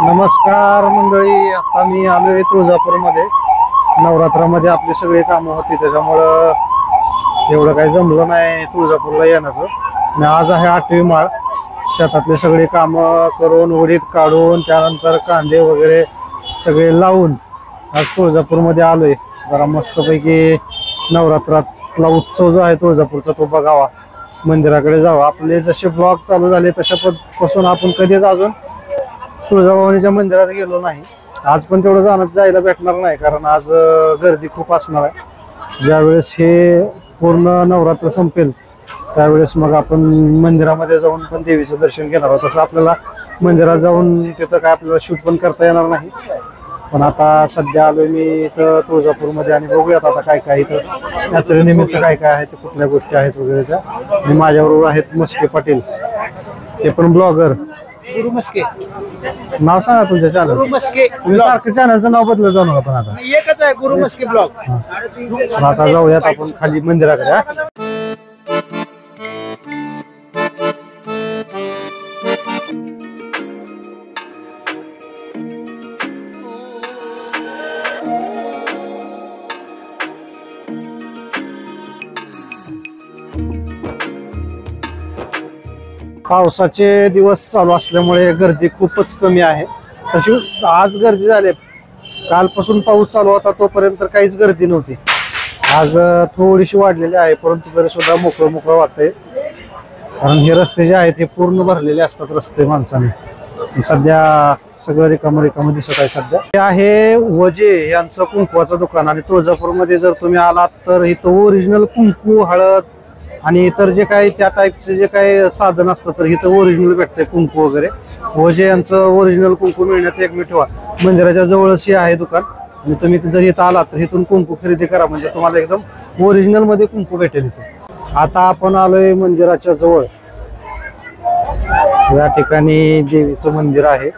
नमस्कार मंडळी, आता मी आलोय तुळजापूरमध्ये. नवरात्रामध्ये आपली सगळी कामं होती, त्याच्यामुळं एवढं काही जमलं नाही तुळजापूरला येण्याचं. आणि आज आहे 8वी माळ. शेतातले सगळे कामं करून उडीद काढून त्यानंतर कांदे वगैरे सगळे लावून आज तुळजापूरमध्ये आलोय. जरा मस्तपैकी नवरात्रातला उत्सव जो आहे तुळजापूरचा तो बघावा, मंदिराकडे जावं. आपले जसे ब्लॉग चालू झाले तशा पासून आपण कधीच अजून तुळजाभवानीच्या मंदिरात गेलो नाही. आज पण तेवढं जायला भेटणार नाही, कारण आज गर्दी खूप असणार आहे. ज्यावेळेस हे पूर्ण नवरात्र संपेल त्यावेळेस मग आपण मंदिरामध्ये जाऊन पण देवीचं दर्शन घेणार आहोत. तसं आपल्याला मंदिरात जाऊन तिथं काय आपल्याला शूट पण करता येणार नाही. पण आता सध्या आलोय मी इथं तुळजापूरमध्ये आणि बघूयात आता काय काय इथं यात्रेनिमित्त काय काय आहे, ते कुठल्या गोष्टी आहेत वगैरे त्या. आणि माझ्याबरोबर आहेत मस्के पाटील, ते पण ब्लॉगर. गुरु मस्के नाव सांगा तुमच्या चॅनल. गुरु मस्के तुम्ही सारखं चॅनलचं नाव बदलत जाऊ नका पण आता. एकच आहे गुरु मस्के ब्लॉग. आता जाऊयात आपण खाली मंदिराकडे. पावसाचे दिवस चालू असल्यामुळे गर्दी खूपच कमी आहे. तशी आज गर्दी झाली. कालपासून पाऊस चालू होता तोपर्यंत काहीच गर्दी नव्हती. आज थोडीशी वाढलेली आहे, परंतु तरी सुद्धा मोकळं मोकळं वाटतंय. कारण हे रस्ते जे आहेत हे पूर्ण भरलेले असतात रस्ते माणसाने. सध्या सगळं रिकामं दिसत आहे. सध्या हे आहे वजे यांचं कुंकवाचं दुकान. आणि तुळजापूरमध्ये जर तुम्ही आलात तर इथं ओरिजिनल कुंकू, हळद आणि इतर जे काही त्या टाईपचे जे काही साधन असतं तर इथं ओरिजिनल भेटतंय कुंकू वगैरे. वजे यांचं ओरिजिनल कुंकू मिळण्याचं एक ठेवा. मंदिराच्या जवळच हे आहे दुकान. आणि तुम्ही जर इथं आलात तर इथून कुंकू खरेदी करा, म्हणजे तुम्हाला एकदम ओरिजिनल मध्ये कुंकू भेटेल इथे. आता आपण आलोय मंदिराच्या जवळ. या ठिकाणी देवीचं मंदिर आहे.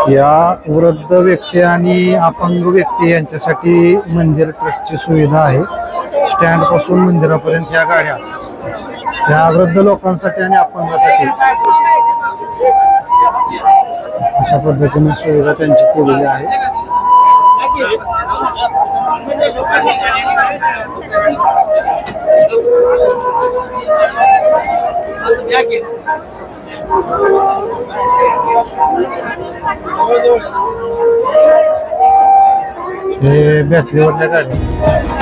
या वृद्ध व्यक्ती आणि अपंग व्यक्ती यांच्यासाठी मंदिर ट्रस्टची सुविधा आहे. स्टँड पासून मंदिरापर्यंत या गाड्या या वृद्ध लोकांसाठी आणि अपंगासाठी अशा पद्धतीने सुविधा त्यांची केलेली आहे. हे बॅटरीवरल्या गाड्या.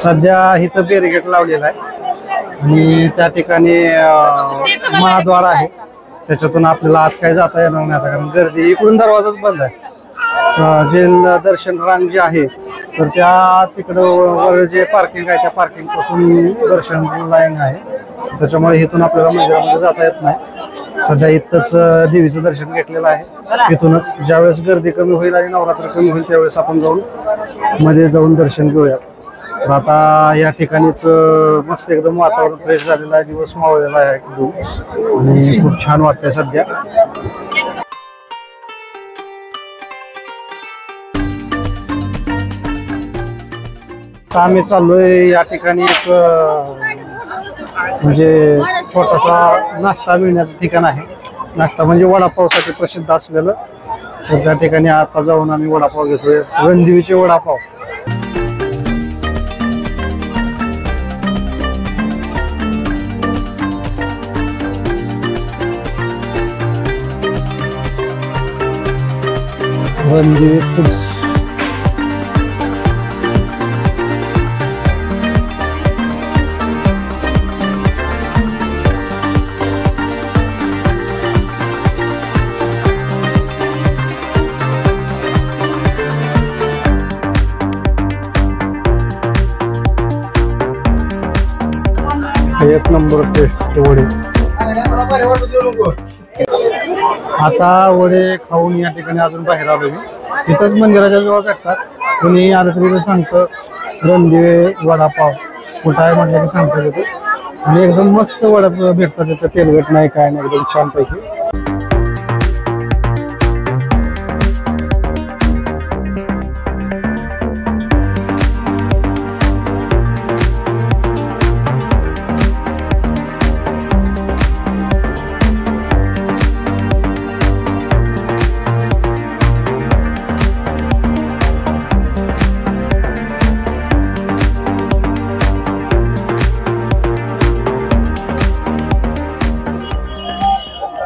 सध्या इथं बॅरिकेड लावलेला आहे आणि त्या ठिकाणी महाद्वार आहे. त्याच्यातून आपल्याला आज काही जाता येणार नाही कारण गर्दी. इकडून दरवाजाच बंद आहे. जे दर्शन रांग जे आहे तर त्या तिकडं वर जे पार्किंग आहे त्या पार्किंग पासून दर्शन लाईन आहे. त्याच्यामुळे इथून आपल्याला मंदिरामध्ये जाता येत नाही. सध्या इथंच देवीचं दर्शन घेतलेलं आहे. इथूनच ज्यावेळेस गर्दी कमी होईल आणि नवरात्र कमी होईल त्यावेळेस आपण मध्ये जाऊन दर्शन घेऊया. तर आता या ठिकाणीच मस्त एकदम वातावरण फ्रेश झालेलं आहे. दिवस मावळलेला आहे एकदम आणि खूप छान वाटतंय सध्या. आम्ही चाललोय या ठिकाणी एक म्हणजे छोटासा नाश्ता मिळण्याचं ठिकाण आहे. नाश्ता म्हणजे वडापावसाठी प्रसिद्ध असलेलं. तर त्या ठिकाणी आता जाऊन आम्ही वडापाव घेतोय. रणदेवीचे वडापाव. रणदिवे फूड्स. एक नंबर टेस्ट वडे. आता वडे खाऊन या ठिकाणी अजून बाहेर आलो मी. तिथंच मंदिराच्या जवळ भेटतात. कोणी आलं तरी सांगतं रणदिवे वडापाव कुठं आहे म्हटलं की सांगतात तिथे. आणि एकदम मस्त वडा भेटतात तिथं. तेलगट नाही काय नाही, एकदम छान पैकी.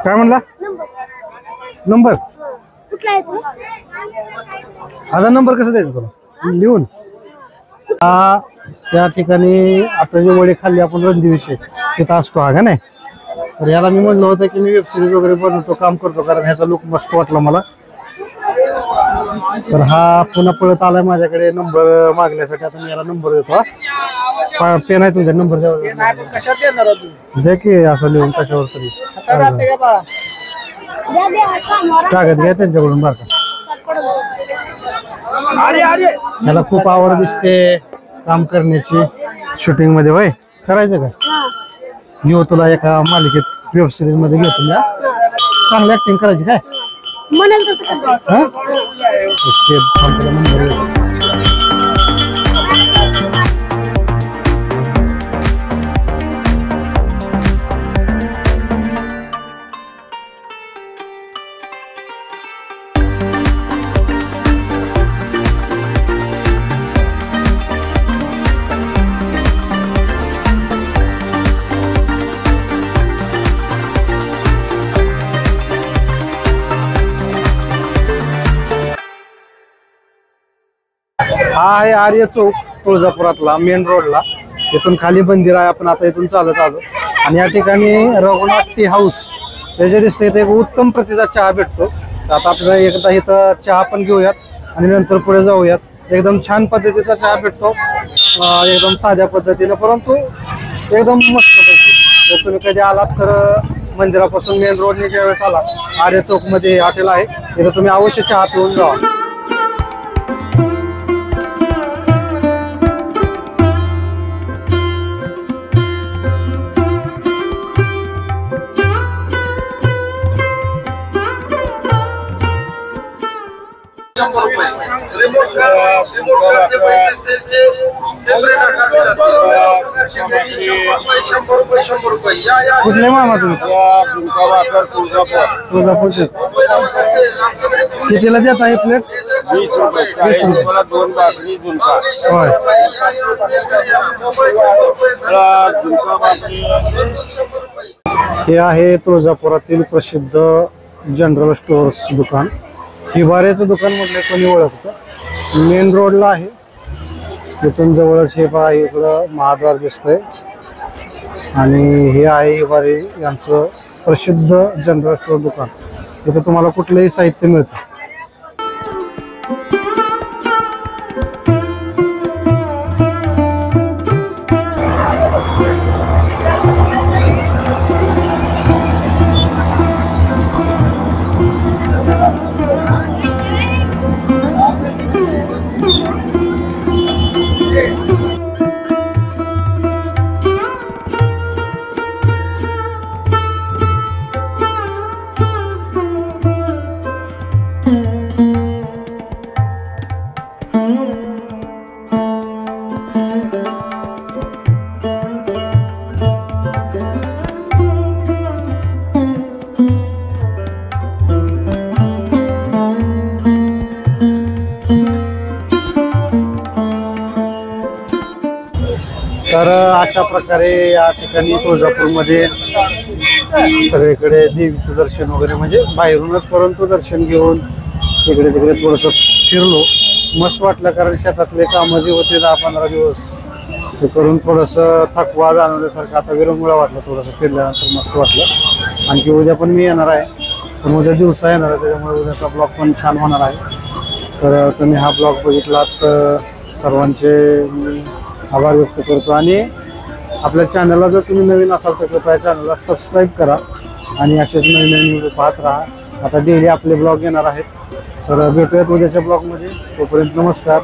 काय म्हणला? नंबर कुठला आहे तो? आता नंबर कसा द्यायचा तुला लिहून? त्या ठिकाणी आता जे वडे खाल्ले आपण रणदिवेचे तिथं असतो हा का नाही. तर याला मी म्हणलं होतं की मी वेबसिरीज वगैरे बनवतो, काम करतो, कारण ह्याचा लुक मस्त वाटला मला. तर हा पुन्हा पळत आलाय माझ्याकडे नंबर मागण्यासाठी. आता मी याला नंबर देतो. पेन आहे तुमचा? नंबर द्यावा कशात देणार आहोत तुम्ही? द्या की असं लिहून कशावर तरी. आता राहते का बाळा? कागद घ्या त्यांच्याकडून बरं का. याला खूप आवड दिसते काम करण्याची. शूटिंग मध्ये होय करायचं का? मी तुला एका मालिकेत वेब सिरीज मध्ये घेतो ना. चांगली ऍक्टिंग करायची काय? म्हणाल तसं करायचं. हा? ओके, थांब तुला नंबर देतो. हा आहे आर्य चौक तुळजापुरातला मेन रोडला. इथून खाली मंदिर आहे. आपण आता इथून चालत आलो आणि या ठिकाणी रघुनाथ टी हाऊस त्याच्या दिसते इथे एक उत्तम प्रतीचा चहा भेटतो. तर आता आपल्याला एकदा इथं चहा पण घेऊयात आणि नंतर पुढे जाऊयात. एकदम छान पद्धतीचा चहा भेटतो, एकदम साध्या पद्धतीने, परंतु एकदम मस्त पैकी. जर तुम्ही कधी आलात तर मंदिरापासून मेन रोडने ज्यावेळेस आला आर्य चौक मध्ये हॉटेल आहे, तिथं तुम्ही अवश्य चहा पिऊन जावा. कुठले मामा तुम्ही? तुळजापूरचे. कितीला देता हे प्लेट? 20 रुपये. 20 रुपये. मला 2 भाकरी झुणका. होय. झुणका भाकरी. हे आहे तुळजापुरातील प्रसिद्ध जनरल स्टोअर्स दुकान. हिवाऱ्याचं दुकान म्हटलं कोणी ओळखतं. मेन रोडला आहे. तिथून जवळच हे पहा इकडं महाद्वार दिसतंय आणि हे आहे हिवारे यांचं प्रसिद्ध जनरल स्टोअर दुकान. तिथं तुम्हाला कुठलंही साहित्य मिळतं. तर अशा प्रकारे या ठिकाणी तुळजापूरमध्ये सगळीकडे देवीचं दर्शन वगैरे म्हणजे बाहेरूनच, परंतु दर्शन घेऊन इकडे तिकडे थोडंसं फिरलो. मस्त वाटलं कारण शेतातले कामं जे होते 10-15 दिवस ते करून थोडंसं थकवा जाणवल्यासारखं आता विरंगुळा वाटलं. थोडंसं फिरल्यानंतर मस्त वाटलं. आणखी उद्या पण मी येणार आहे, पण उद्या दिवसा येणार आहे, त्याच्यामुळे उद्याचा ब्लॉग पण छान होणार आहे. तर तुम्ही हा ब्लॉग बघितलात सर्वांचे मी आभार व्यक्त करतो. आणि आपल्या चॅनलला जर तुम्ही नवीन असाल तर कृपया चॅनलला सबस्क्राईब करा आणि असेच नवीन नवीन व्हिडिओ पाहत राहा. आता डेली आपले ब्लॉग येणार आहेत. तर भेटूयात उद्याच्या ब्लॉगमध्ये. तोपर्यंत नमस्कार.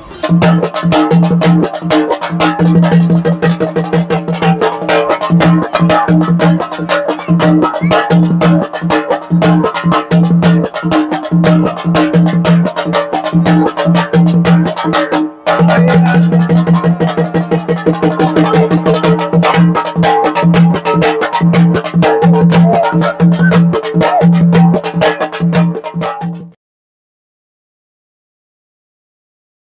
Thank you.